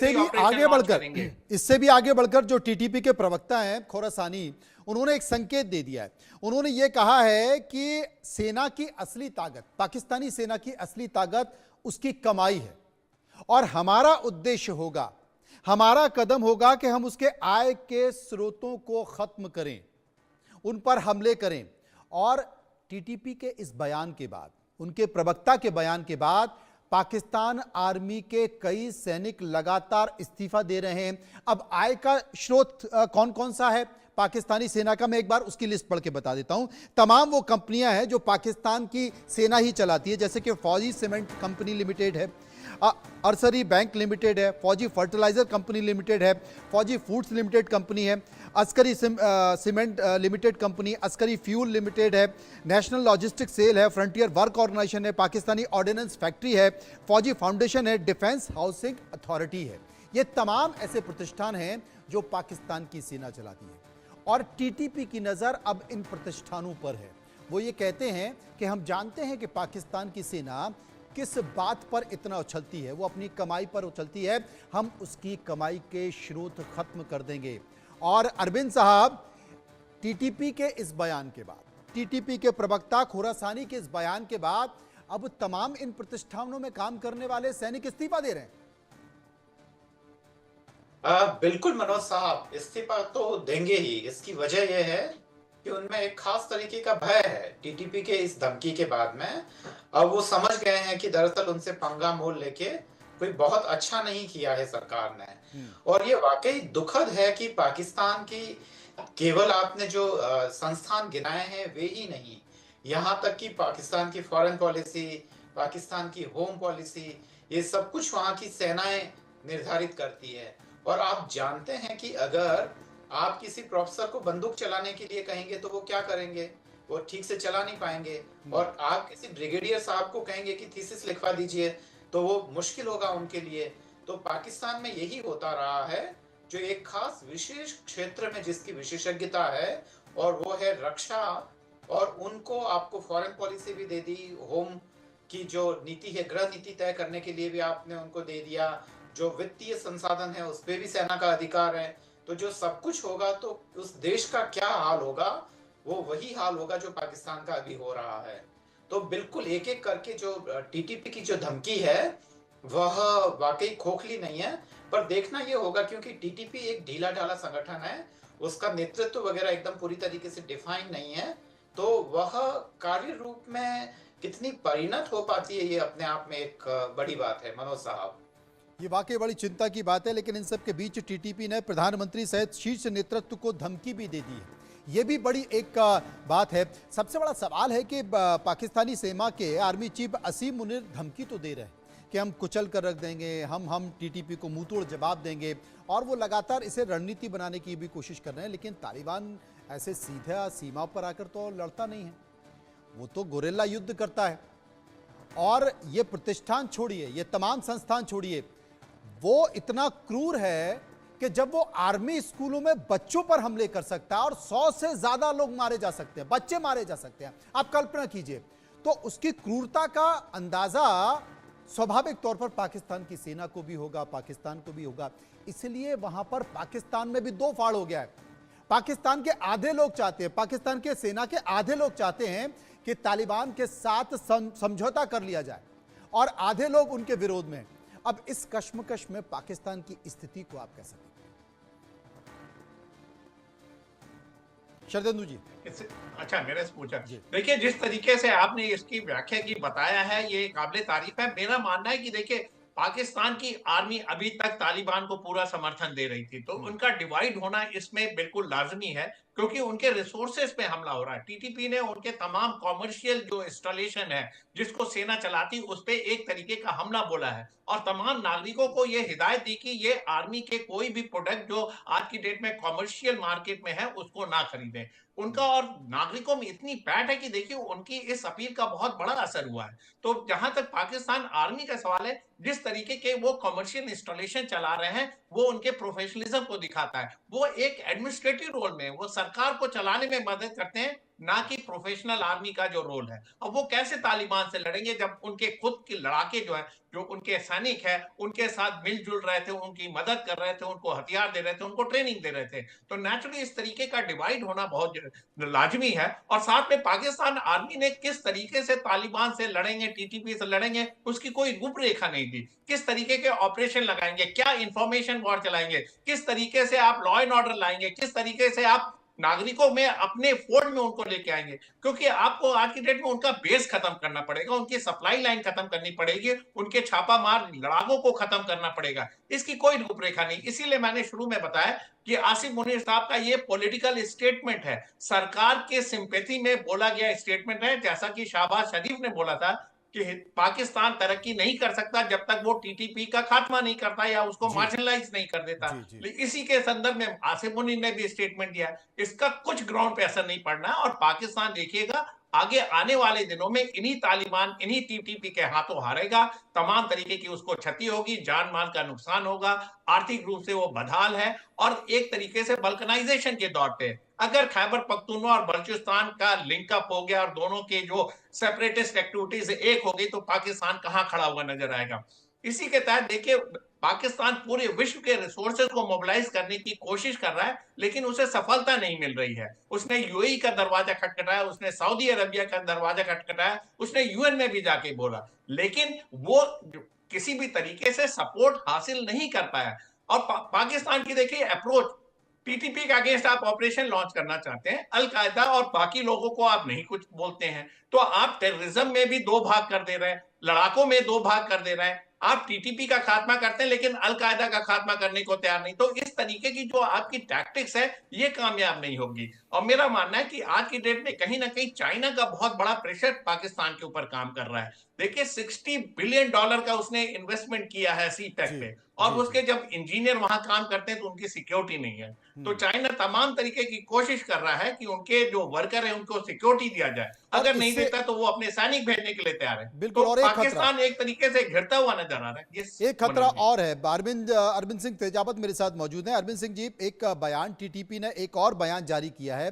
से भी आगे बढ़कर इससे भी आगे बढ़कर जो टीटीपी के प्रवक्ता हैं खोरासानी, उन्होंने एक संकेत दे दिया है। उन्होंने ये कहा है कि सेना की असली ताकत, पाकिस्तानी सेना की असली ताकत उसकी कमाई है और हमारा उद्देश्य होगा, हमारा कदम होगा कि हम उसके आय के स्रोतों को खत्म करें, उन पर हमले करें। और टीटीपी के इस बयान के बाद, उनके प्रवक्ता के बयान के बाद पाकिस्तान आर्मी के कई सैनिक लगातार इस्तीफा दे रहे हैं। अब आय का स्रोत कौन कौन सा है पाकिस्तानी सेना का, मैं एक बार उसकी लिस्ट पढ़ के बता देता हूं। तमाम वो कंपनियां हैं जो पाकिस्तान की सेना ही चलाती है, जैसे कि फौजी सीमेंट कंपनी लिमिटेड है, अरसरी बैंक लिमिटेड है, फौजी फर्टिलाइजर कंपनी लिमिटेड है, फौजी फूड्स लिमिटेड कंपनी है, Askari cement limited company, Askari fuel limited है, नेशनल लॉजिस्टिक सेल है, फ्रंटियर वर्क ऑर्गेनाइजेशन है, पाकिस्तानी ऑर्डिनेंस फैक्ट्री है, फौजी फाउंडेशन है, डिफेंस हाउसिंग अथॉरिटी है। ये तमाम ऐसे प्रतिष्ठान हैं जो पाकिस्तान की सेना चलाती है और टीटीपी की नज़र अब इन प्रतिष्ठानों पर है। वो ये कहते हैं कि हम जानते हैं कि पाकिस्तान की सेना किस बात पर इतना उछलती है, वो अपनी कमाई पर उछलती है, हम उसकी कमाई के स्रोत खत्म कर देंगे। और अरविंद साहब, टीटीपी के इस बयान के बाद, टीटीपी के प्रवक्ता खोरासानी के इस बयान के बाद अब तमाम इन प्रतिष्ठानों में काम करने वाले सैनिक इस्तीफा दे रहे हैं। बिल्कुल मनोज साहब, इस्तीफा तो देंगे ही। इसकी वजह यह है कि उनमें एक खास तरीके का भय है टीटीपी के इस धमकी के बाद में। अब वो समझ गए हैं कि दरअसल उनसे पंगा मोल लेके कोई बहुत अच्छा नहीं किया है सरकार ने। और ये वाकई दुखद है कि पाकिस्तान की केवल आपने जो संस्थान गिनाए हैं वे ही नहीं, यहाँ तक कि पाकिस्तान की फॉरेन पॉलिसी, पाकिस्तान की होम पॉलिसी, ये सब कुछ वहाँ की सेनाएं निर्धारित करती है। और आप जानते हैं कि अगर आप किसी प्रोफेसर को बंदूक चलाने के लिए कहेंगे तो वो क्या करेंगे, वो ठीक से चला नहीं पाएंगे। और आप किसी ब्रिगेडियर साहब को कहेंगे कि थीसिस लिखवा दीजिए तो वो मुश्किल होगा उनके लिए। तो पाकिस्तान में यही होता रहा है, जो एक खास विशेष क्षेत्र में जिसकी विशेषज्ञता है और वो है रक्षा, और उनको आपको फॉरेन पॉलिसी भी दे दी, होम की जो नीति है, गृह नीति तय करने के लिए भी आपने उनको दे दिया, जो वित्तीय संसाधन है उस पे भी सेना का अधिकार है। तो जो सब कुछ होगा तो उस देश का क्या हाल होगा, वो वही हाल होगा जो पाकिस्तान का अभी हो रहा है। तो बिल्कुल एक एक करके जो टीटीपी की जो धमकी है वह वाकई खोखली नहीं है। पर देखना ये होगा, क्योंकि टीटीपी एक ढीला ढाला संगठन है, उसका नेतृत्व वगैरह एकदम पूरी तरीके से डिफाइन नहीं है, तो वह कार्य रूप में कितनी परिणत हो पाती है, ये अपने आप में एक बड़ी बात है मनोज साहब। ये वाकई बड़ी चिंता की बात है, लेकिन इन सब के बीच टीटीपी ने प्रधानमंत्री सहित शीर्ष नेतृत्व को धमकी भी दे दी है। ये भी बड़ी एक बात है। सबसे बड़ा सवाल है कि पाकिस्तानी सेना के आर्मी चीफ असीम मुनीर धमकी तो दे रहे हैं कि हम कुचल कर रख देंगे, हम टीटीपी को मुंहतोड़ जवाब देंगे, और वो लगातार इसे रणनीति बनाने की भी कोशिश कर रहे हैं। लेकिन तालिबान ऐसे सीधा सीमा पर आकर तो लड़ता नहीं है, वो तो गोरेला युद्ध करता है। और ये प्रतिष्ठान छोड़िए, ये तमाम संस्थान छोड़िए, वो इतना क्रूर है कि जब वो आर्मी स्कूलों में बच्चों पर हमले कर सकता है और 100 से ज्यादा लोग मारे जा सकते हैं, बच्चे मारे जा सकते हैं, आप कल्पना कीजिए, तो उसकी क्रूरता का अंदाजा स्वाभाविक तौर पर पाकिस्तान की सेना को भी होगा, पाकिस्तान को भी होगा। इसलिए वहां पर पाकिस्तान में भी दो फाड़ हो गया है। पाकिस्तान के आधे लोग चाहते हैं, पाकिस्तान के सेना के आधे लोग चाहते हैं कि तालिबान के साथ समझौता कर लिया जाए, और आधे लोग उनके विरोध में। अब इस कश्मकश में पाकिस्तान की स्थिति को आप कैसे देखते हैं? शरदेंदु जी। अच्छा, मेरे से पूछा। देखिए, जिस तरीके से आपने इसकी व्याख्या की बताया है, ये काबिले तारीफ है। मेरा मानना है कि देखिए, पाकिस्तान की आर्मी अभी तक तालिबान को पूरा समर्थन दे रही थी, तो उनका डिवाइड होना इसमें बिल्कुल लाजमी है, क्योंकि उनके रिसोर्सेज पे हमला हो रहा है। टीटीपी ने उनके तमाम कॉमर्शियल जो इंस्टॉलेशन है, जिसको सेना चलाती, उस पे एक तरीके का हमला बोला है, और तमाम नागरिकों को ये हिदायत दी कि ये आर्मी के कोई भी प्रोडक्ट जो आज की डेट में कॉमर्शियल मार्केट में है उसको ना खरीदें। उनका और नागरिकों में इतनी पैठ है कि देखिए, उनकी इस अपील का बहुत बड़ा असर हुआ है। तो जहां तक पाकिस्तान आर्मी का सवाल है, जिस तरीके के वो कमर्शियल इंस्टॉलेशन चला रहे हैं, वो उनके प्रोफेशनलिज्म को दिखाता है। वो एक एडमिनिस्ट्रेटिव रोल में, वो सरकार को चलाने में मदद करते हैं, ना कि प्रोफेशनल आर्मी का जो रोल है। अब वो कैसे तालिबान से लड़ेंगे जब उनके खुद के लड़ाके जो है, जो उनके सैनिक है, उनके साथ मिलजुल रहे थे, उनकी मदद कर रहे थे, उनको हथियार दे रहे थे, उनको ट्रेनिंग दे रहे थे। तो नेचुरली इस तरीके का डिवाइड होना बहुत लाजमी है। और साथ में पाकिस्तान आर्मी ने किस तरीके से तालिबान से लड़ेंगे, टीटीपी से लड़ेंगे, उसकी कोई रूपरेखा नहीं दी। किस तरीके के ऑपरेशन लगाएंगे, क्या इंफॉर्मेशन वॉर चलाएंगे, किस तरीके से आप लॉ एंड ऑर्डर लाएंगे, किस तरीके से आप नागरिकों में अपने फोल्ड में उनको लेके आएंगे। क्योंकि आपको आज की डेट में उनका बेस खत्म करना पड़ेगा, उनकी सप्लाई लाइन खत्म करनी पड़ेगी, उनके छापामार लड़ाकों को खत्म करना पड़ेगा। इसकी कोई रूपरेखा नहीं। इसीलिए मैंने शुरू में बताया कि आसिफ मुनीर साहब का ये पॉलिटिकल स्टेटमेंट है, सरकार के सिंपैथी में बोला गया स्टेटमेंट है। जैसा कि शहबाज शरीफ ने बोला था कि पाकिस्तान तरक्की नहीं कर सकता जब तक वो टीटीपी का खात्मा नहीं करता या उसको जी मार्जिनलाइज नहीं कर देता। जी जी। इसी के संदर्भ में आसिफ मुनीर ने भी स्टेटमेंट दिया। इसका कुछ ग्राउंड पे असर नहीं पड़ना है और पाकिस्तान देखिएगा आगे आने वाले दिनों में इन्हीं तालिबान, इन्हीं टीटीपी के हाथों हारेगा। तमाम तरीके की उसको क्षति होगी, जान माल का नुकसान होगा, आर्थिक रूप से वो बदहाल है और एक तरीके से बल्कनाइजेशन के दौर पे। अगर खैबर पख्तूनख्वा और बलूचिस्तान का लिंकअप हो गया और दोनों के जो सेपरेटिस्ट एक्टिविटीज एक हो गई तो पाकिस्तान कहां खड़ा हुआ नजर आएगा। इसी के तहत देखिए पाकिस्तान पूरे विश्व के रिसोर्सेज को मोबिलाइज करने की कोशिश कर रहा है, लेकिन उसे सफलता नहीं मिल रही है। उसने यूएई का दरवाजा खटखटाया, उसने सऊदी अरबिया का दरवाजा खटखटाया, उसने यूएन में भी जाके बोला, लेकिन वो किसी भी तरीके से सपोर्ट हासिल नहीं कर पाया। और पाकिस्तान की देखिए अप्रोच, टीटीपी के अगेंस्ट आप ऑपरेशन लॉन्च करना चाहते हैं, अल कायदा और बाकी लोगों को आप नहीं कुछ बोलते हैं, तो आप टेररिज्म में भी दो भाग कर दे रहे हैं, लड़ाकों में दो भाग कर दे रहे हैं। आप टीटीपी का खात्मा करते हैं लेकिन अल कायदा का खात्मा करने को तैयार नहीं। तो इस तरीके की जो आपकी टैक्टिक्स है ये कामयाब नहीं होगी। और मेरा मानना है कि आज की डेट में कहीं ना कहीं चाइना का बहुत बड़ा प्रेशर पाकिस्तान के ऊपर काम कर रहा है। देखिए $60 बिलियन का उसने इन्वेस्टमेंट किया है सी टेक जी पे, और जी उसके जी। जब इंजीनियर वहां काम करते हैं तो उनकी सिक्योरिटी नहीं है। तो चाइना तमाम तरीके की कोशिश कर रहा है कि उनके जो वर्कर है उनको सिक्योरिटी दिया जाए। और अगर नहीं इससे देता तो वो अपने सैनिक भेजने के लिए तैयार है। बिल्कुल, तो और एक खतरा, पाकिस्तान एक तरीके से घिरता हुआ नजर आ रहा है। एक खतरा मनोज जी। और है। अरविंद सिंह तेजावत मेरे साथ मौजूद हैं। अरविंद सिंह जी, एक बयान टीटीपी ने एक और बयान जारी किया है